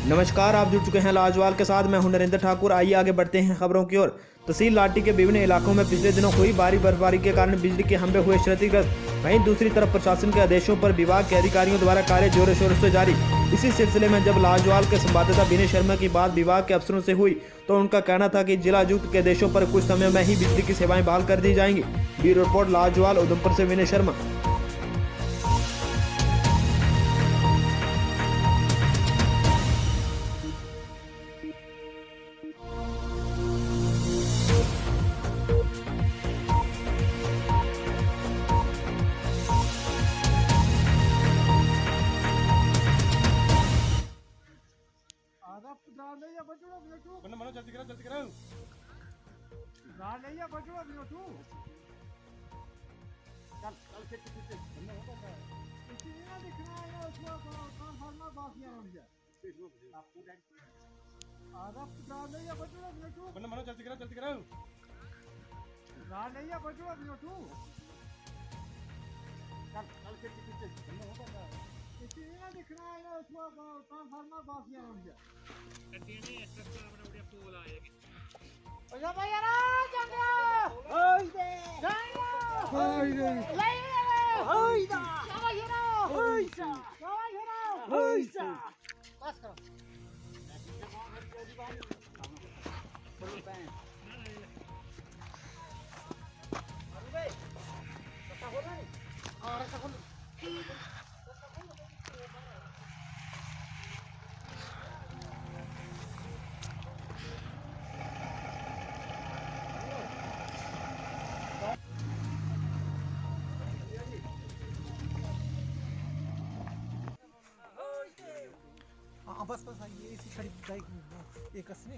नमस्कार, आप जुड़ चुके हैं लाजवाल के साथ। मैं हूं नरेंद्र ठाकुर। आइए आगे बढ़ते हैं खबरों की ओर। तहसील लाटी के विभिन्न इलाकों में पिछले दिनों हुई भारी बर्फबारी के कारण बिजली के खंभे हुए क्षतिग्रस्त। वहीं दूसरी तरफ प्रशासन के आदेशों पर विभाग के अधिकारियों द्वारा कार्य जोरों शोरों से जारी। इसी सिलसिले में जब लाजवाल के संवाददाता विनय शर्मा की बात विभाग के अफसरों से हुई तो उनका कहना था कि जिला आयुक्त के आदेशों पर कुछ समय में ही बिजली की सेवाएं बहाल कर दी जाएंगी। ब्यूरो रिपोर्ट, लाजवाल उधमपुर से विनय शर्मा। बन्ना मनो जल्दी करो गाड़ नहीं है बचो अभी तू चल चल फिर बन्ना होता है इसी ना दिखना है ना उसको काम फरमा बाकी आ रही है आपको आधा गाड़ नहीं है बचो अभी तू बन्ना मनो जल्दी करो गाड़ नहीं है बचो अभी तू चल चल फिर बन्ना होता है इसी ना दिखना है ना उसको काम फरमा बाकी आ रही है भाई यार जंगा ओए दे ओए दे ले ओए दा ओए दा ओए दा ओए दा बस करो बोलो पैन अरे भाई पता हो रहा है और ऐसा खोल बस ये इसी खड़ी बाइक एक असली